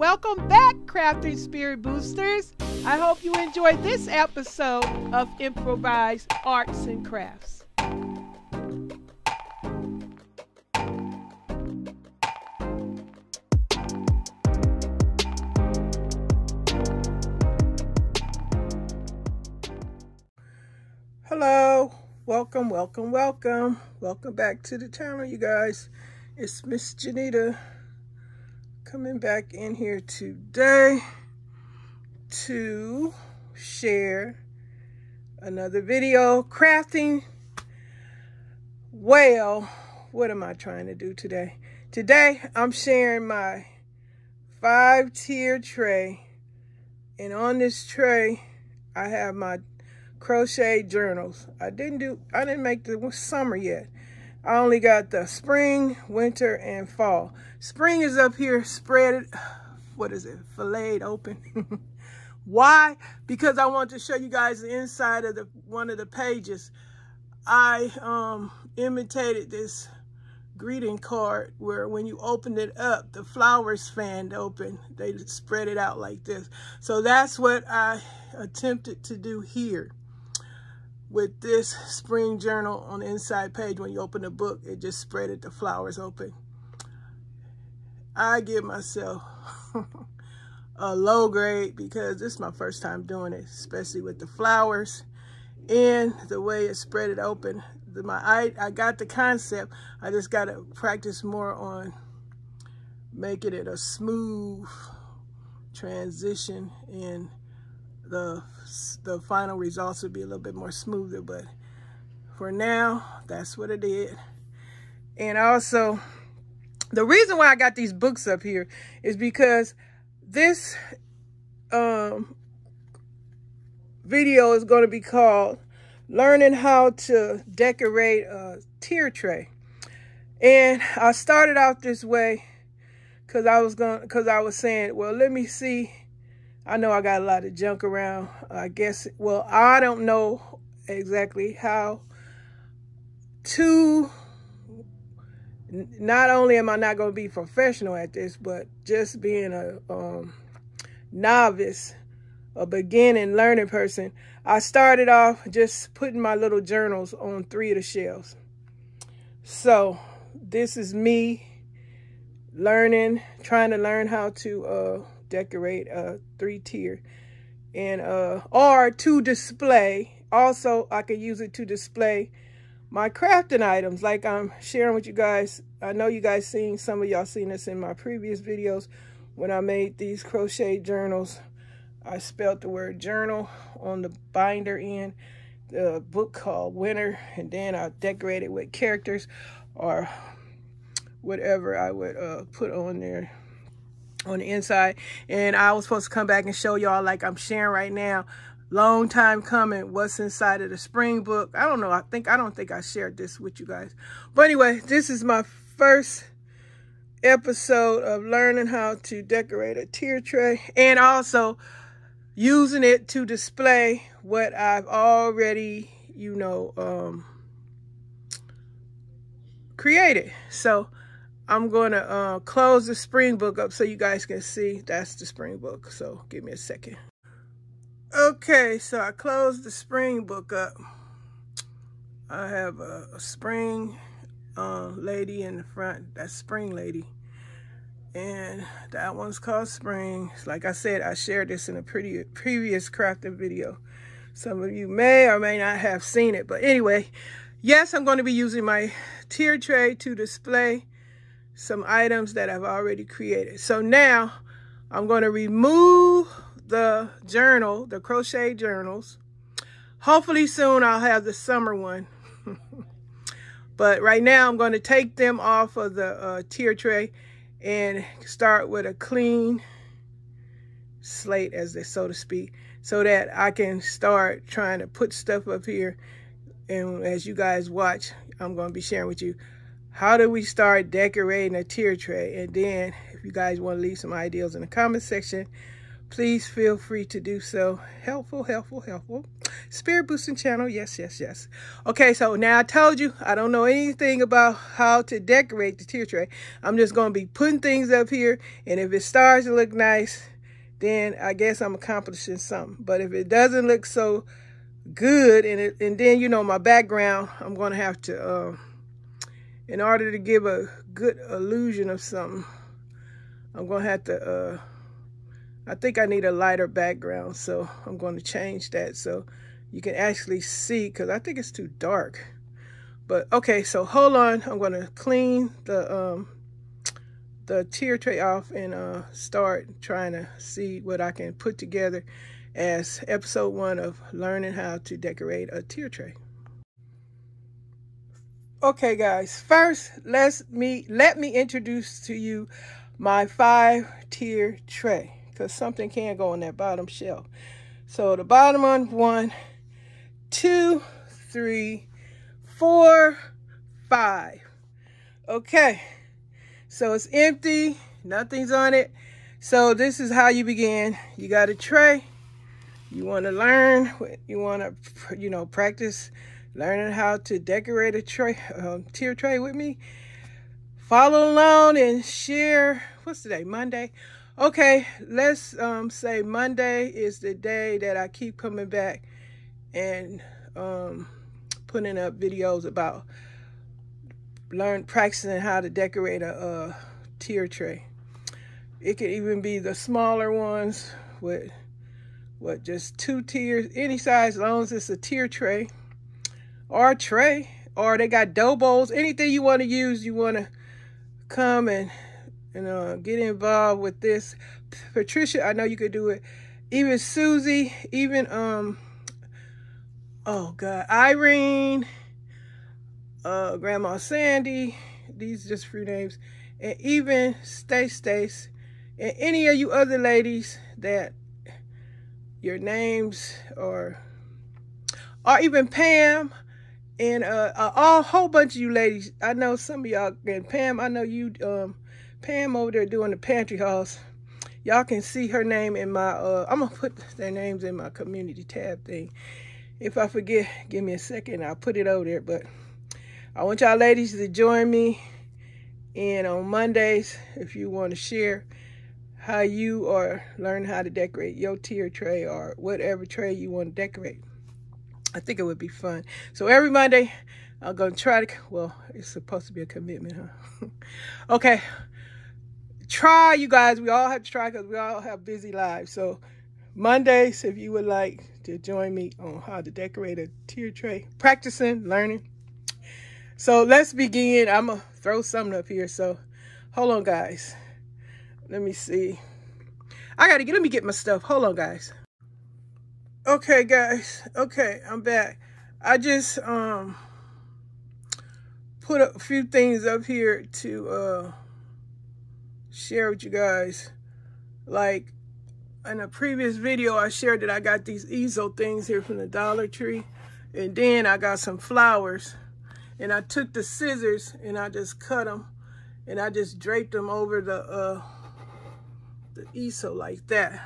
Welcome back, Crafting Spirit Boosters. I hope you enjoyed this episode of Improvised Arts and Crafts. Hello, welcome back to the channel, you guys. It's Miss Janita coming back in here today to share another video crafting. Well, what am I trying to do today? Today I'm sharing my 5-tier tray, and on this tray I have my crochet journals. I didn't make the summer yet. I only got the spring, winter, and fall. Spring is up here spread, filleted open. Why? Because I want to show you guys the inside of one of the pages. I imitated this greeting card where when you opened it up, the flowers fanned open. They spread it out like this. So that's what I attempted to do here with this spring journal. On the inside page, when you open the book, it just spreaded the flowers open. I give myself a low grade because this is my first time doing it, especially with the flowers and the way it spread it open. I got the concept. I just got to practice more on making it a smooth transition, and the final results would be a little bit more smoother, but for now, that's what it did. And also, the reason why I got these books up here is because this video is going to be called Learning How to Decorate a Tier Tray. And I started out this way because I was saying, well, let me see. I know I got a lot of junk around. I guess, well, I don't know exactly how to, not only am I not going to be professional at this, but just being a novice, a beginning learning person, I started off just putting my little journals on 3 of the shelves. So this is me trying to learn how to decorate a 3-tier, and or to display. Also, I could use it to display my crafting items like I'm sharing with you guys. I know you guys some of y'all seen this in my previous videos when I made these crochet journals. I spelled the word journal on the binder in the book called Winter, and then I decorated with characters or whatever I would put on there on the inside. And I was supposed to come back and show y'all, like I'm sharing right now, long time coming, what's inside of the spring book. I don't know, I don't think I shared this with you guys, but anyway, this is my first episode of learning how to decorate a tier tray, and also using it to display what I've already, created. So I'm going to close the spring book up so you guys can see. That's the spring book. So give me a second. Okay, so I closed the spring book up. I have a spring lady in the front. That's spring lady. And that one's called spring. Like I said, I shared this in a previous crafting video. Some of you may or may not have seen it. But anyway, yes, I'm going to be using my tier tray to display some items that I've already created. So now I'm going to remove the journal, the crochet journals. Hopefully soon I'll have the summer one. But right now I'm going to take them off of the tier tray and start with a clean slate, so to speak, so that I can start trying to put stuff up here. And as you guys watch, I'm going to be sharing with you, how do we start decorating a tier tray? And then if you guys want to leave some ideas in the comment section, please feel free to do so. Helpful. Spirit boosting channel. Yes. Okay, so now I told you I don't know anything about how to decorate the tier tray. I'm just going to be putting things up here, and if it starts to look nice, then I guess I'm accomplishing something. But if it doesn't look so good, and then, you know, my background, I'm going to have to, in order to give a good illusion of something, I'm going to have to, I think I need a lighter background, so I'm going to change that so you can actually see, because I think it's too dark. But okay, so hold on. I'm going to clean the tier tray off and start trying to see what I can put together as episode 1 of learning how to decorate a tier tray. Okay, guys, first let me introduce to you my 5-tier tray, because something can go on that bottom shelf. So the bottom one, 1, 2, 3, 4, 5. Okay, so it's empty, nothing's on it. So this is how you begin. You got a tray. You want to learn, you want to, you know, practice learning how to decorate a tray, tier tray with me. Follow along and share. What's today? Monday? Okay, let's say Monday is the day that I keep coming back and putting up videos about practicing how to decorate a tier tray. It could even be the smaller ones with just 2 tiers, any size, as long as it's a tier tray or a tray, or they got dough bowls, anything you want to use. You want to come and get involved with this. Patricia, I know you could do it. Even Susie, even oh God, Irene, Grandma Sandy, these are just few names, and even Stace, and any of you other ladies that your names, or even Pam, and a whole bunch of you ladies. I know some of y'all, and Pam, I know you, Pam over there doing the pantry hauls. Y'all can see her name in my, I'm going to put their names in my community tab thing. If I forget, give me a second, I'll put it over there. But I want y'all ladies to join me. And on Mondays, if you want to share how you are learning how to decorate your tier tray or whatever tray you want to decorate, I think it would be fun. So every Monday, I'm going to try to, well, it's supposed to be a commitment, huh? Okay. Try, you guys. We all have to try because we all have busy lives. So Mondays, if you would like to join me on how to decorate a tier tray, practicing, learning. So let's begin. I'm going to throw something up here. So hold on, guys. Let me see. Let me get my stuff. Hold on, guys. Okay, guys. Okay, I'm back. I just put a few things up here to share with you guys. Like in a previous video, I shared that I got these easel things here from the Dollar Tree, and then I got some flowers, and I took the scissors and I just cut them, and I just draped them over the easel like that.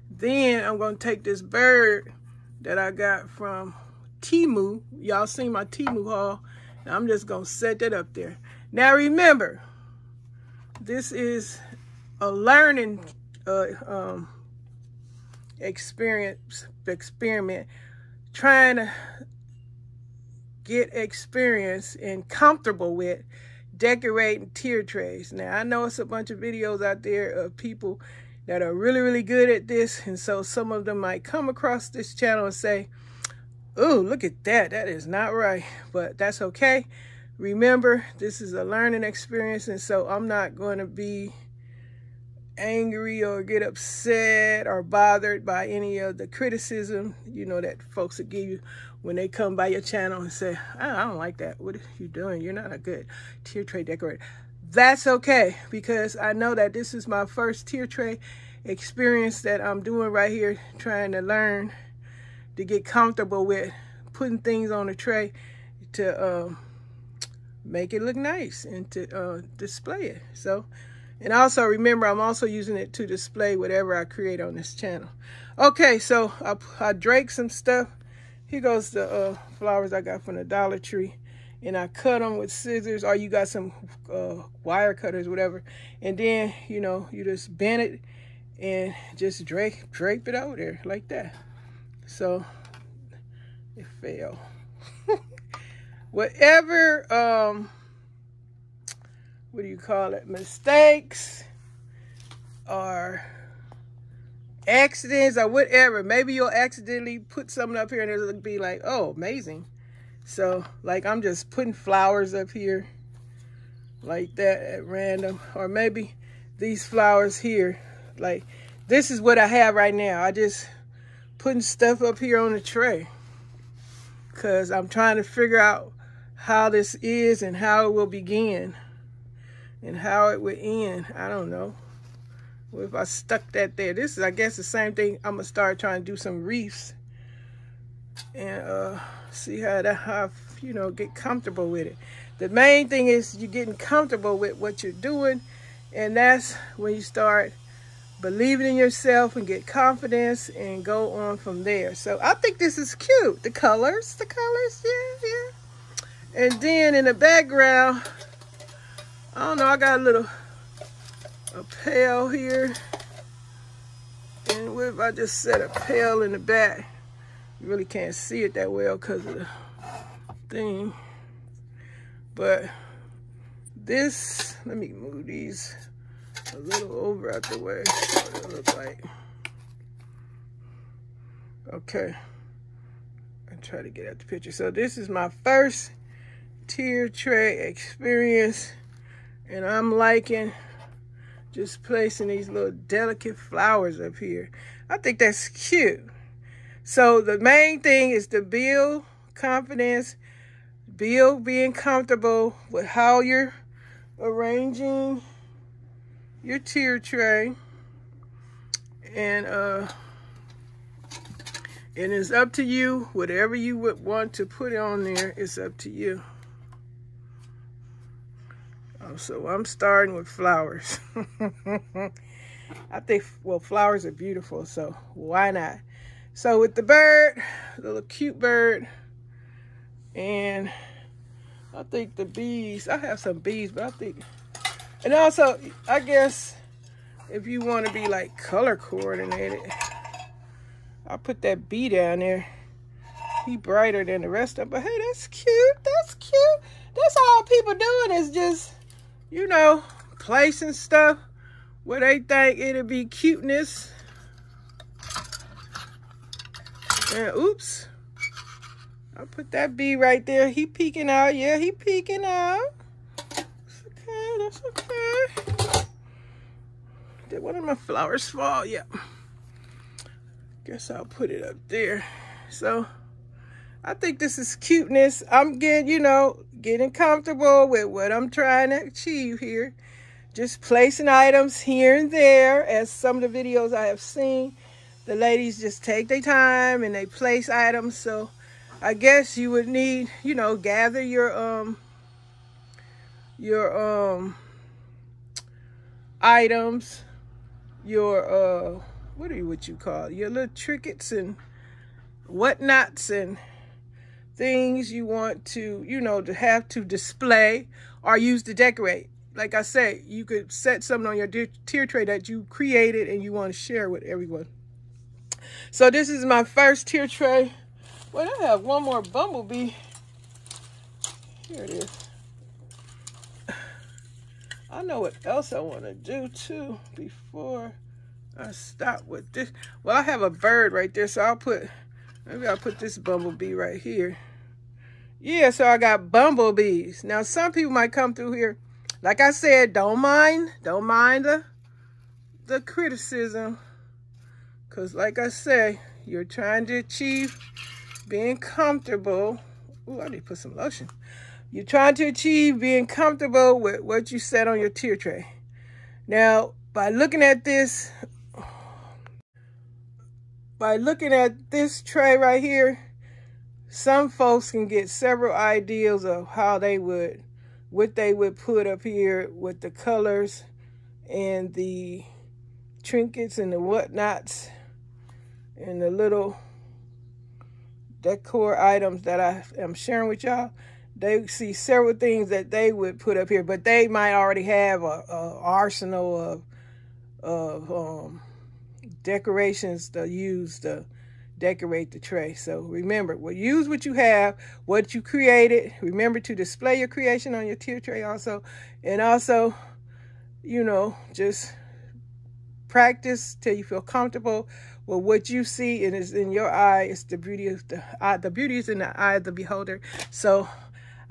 Then I'm going to take this bird that I got from Temu. Y'all seen my Temu haul. And I'm just going to set that up there. Now remember, this is a learning experiment, trying to get experience and comfortable with decorating tier trays. Now, I know it's a bunch of videos out there of people that are really, really good at this. And so some of them might come across this channel and say, oh, look at that. That is not right. But that's okay. Remember, this is a learning experience. And so I'm not going to be angry or get upset or bothered by any of the criticism, you know, that folks will give you when they come by your channel and say, I don't like that. What are you doing? You're not a good tier tray decorator. That's okay, because I know that this is my first tier tray experience that I'm doing right here, trying to learn to get comfortable with putting things on a tray to make it look nice and to display it. So And also remember, I'm also using it to display whatever I create on this channel. Okay, so I draped some stuff. Here goes the flowers I got from the Dollar Tree. And I cut them with scissors, or you got some wire cutters, whatever. And then, you know, you just bend it and just drape it over there like that. So it fell. Whatever, what do you call it? Mistakes or accidents or whatever. Maybe you'll accidentally put something up here and it'll be like, oh, amazing. So, like, I'm just putting flowers up here like that at random. Or maybe these flowers here. Like, this is what I have right now. I just putting stuff up here on the tray. Because I'm trying to figure out how this is and how it will begin. And how it will end. I don't know. What if I stuck that there? This is, I guess, the same thing. I'm going to start trying to do some wreaths. And, see how you know, get comfortable with it. The main thing is you're getting comfortable with what you're doing, and that's when you start believing in yourself and get confidence and go on from there. So I think this is cute. The colors, yeah. And then in the background, I don't know, I got a pail here. And what if I just set a pail in the back? You really can't see it that well because of the thing. But this, let me move these a little over out the way. What it look like. Okay. I'll try to get out the picture. So this is my first tier tray experience. And I'm liking just placing these little delicate flowers up here. I think that's cute. So the main thing is to build confidence, build being comfortable with how you're arranging your tier tray. And it's up to you. Whatever you would want to put on there, it's up to you. So I'm starting with flowers. I think, well, flowers are beautiful, so why not? So with the bird, the little cute bird, and I think the bees, I have some bees, but I think, and also, I guess, if you want to be like color coordinated, I'll put that bee down there. He brighter than the rest of them, but hey, that's cute, that's cute. That's all people doing is just, you know, placing stuff where they think it'll be cuteness. And oops, I put that bee right there. He peeking out. Yeah, he peeking out. That's okay, that's okay. Did one of my flowers fall? Yeah. Guess I'll put it up there. So I think this is cuteness. I'm getting, you know, getting comfortable with what I'm trying to achieve here. Just placing items here and there. As some of the videos I have seen, the ladies just take their time and they place items. So I guess you would need, you know, gather your items, your what you call it? Your little trinkets and whatnots and things you want to, you know, to have to display or use to decorate. Like I said, you could set something on your tier tray that you created and you want to share with everyone. So this is my first tier tray. Well, I have one more bumblebee. Here it is. I know what else I want to do too before I stop with this. Well, I have a bird right there, so maybe I'll put this bumblebee right here. Yeah, so I got bumblebees. Now, some people might come through here. Like I said, don't mind the criticism. Because like I say, you're trying to achieve being comfortable. Ooh, I need to put some lotion. You're trying to achieve being comfortable with what you set on your tier tray. Now, by looking at this tray right here, some folks can get several ideas of how what they would put up here with the colors and the trinkets and the whatnots and the little decor items that I am sharing with y'all. They see several things that they would put up here, but they might already have a arsenal of decorations to use to decorate the tray. So remember, use what you have, what you created. Remember to display your creation on your tier tray also. And also, you know, just practice till you feel comfortable with what you see and is in your eye. It's the beauty of the eye. The beauty is in the eye of the beholder. So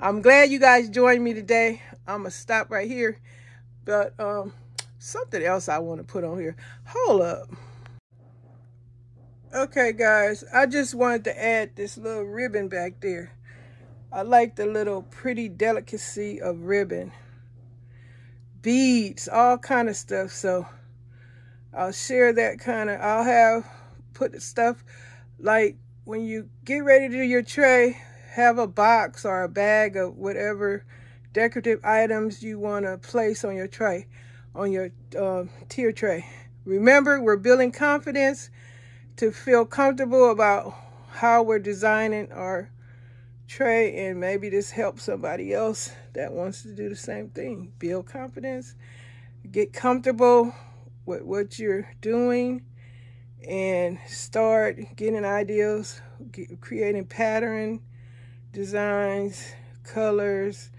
I'm glad you guys joined me today. I'm gonna stop right here. But something else I want to put on here. Hold up. Okay, guys, I just wanted to add this little ribbon back there. I like the little pretty delicacy of ribbon. Beads, all kind of stuff. So I'll share that kind of, put the stuff like when you get ready to do your tray, have a box or a bag of whatever decorative items you want to place on your tray, on your tier tray. Remember, we're building confidence to feel comfortable about how we're designing our tray, and maybe this helps somebody else that wants to do the same thing. Build confidence, get comfortable with what you're doing, and start getting ideas, creating pattern designs, colors,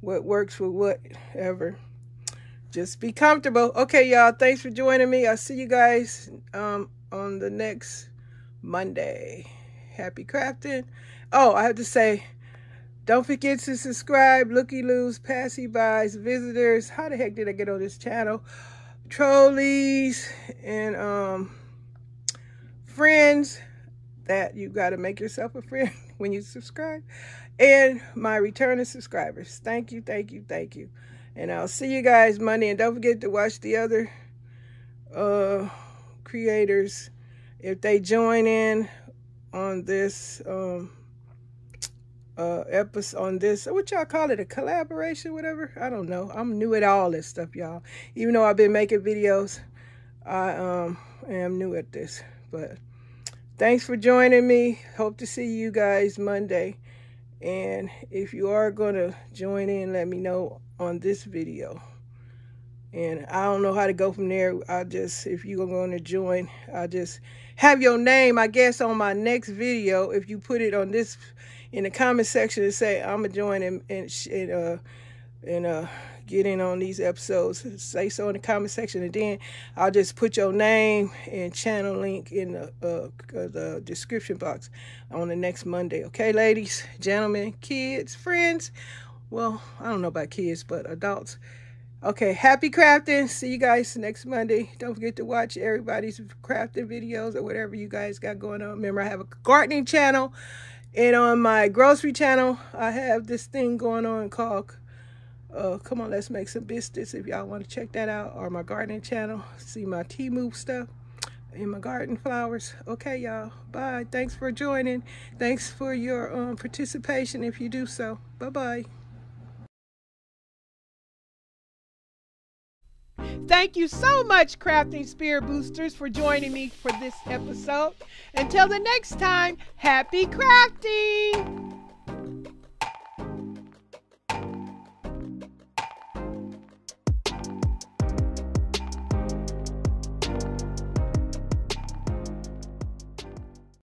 what works with whatever. Just be comfortable. Okay, y'all, thanks for joining me. I'll see you guys on the next Monday. Happy crafting. Oh, I have to say, don't forget to subscribe. Looky-loos, passy-bys, visitors. How the heck did I get on this channel? Trolleys and friends. That you got to make yourself a friend when you subscribe. And my returning subscribers. Thank you, thank you, thank you. And I'll see you guys Monday. And don't forget to watch the other creators if they join in on this episode, on this, what y'all call it, a collaboration, whatever. I don't know. I'm new at all this stuff, y'all. Even though I've been making videos, I am new at this. But thanks for joining me. Hope to see you guys Monday. And if you are going to join in, let me know on this video. And I don't know how to go from there. If you're going to join, I'll just have your name, I guess, on my next video. If you put it on this, in the comment section, and say, I'm going to join and get in on these episodes. Say so in the comment section. And then I'll just put your name and channel link in the description box on the next Monday. Okay, ladies, gentlemen, kids, friends. Well, I don't know about kids, but adults. Okay, happy crafting. See you guys next Monday. Don't forget to watch everybody's crafting videos or whatever you guys got going on. Remember, I have a gardening channel. And on my grocery channel, I have this thing going on called, Come On, Let's Make Some Biscuits, if y'all want to check that out. Or my gardening channel. See my tea move stuff and my garden flowers. Okay, y'all. Bye. Thanks for joining. Thanks for your participation if you do so. Bye-bye. Thank you so much, Crafting Spirit Boosters, for joining me for this episode. Until the next time, happy crafting!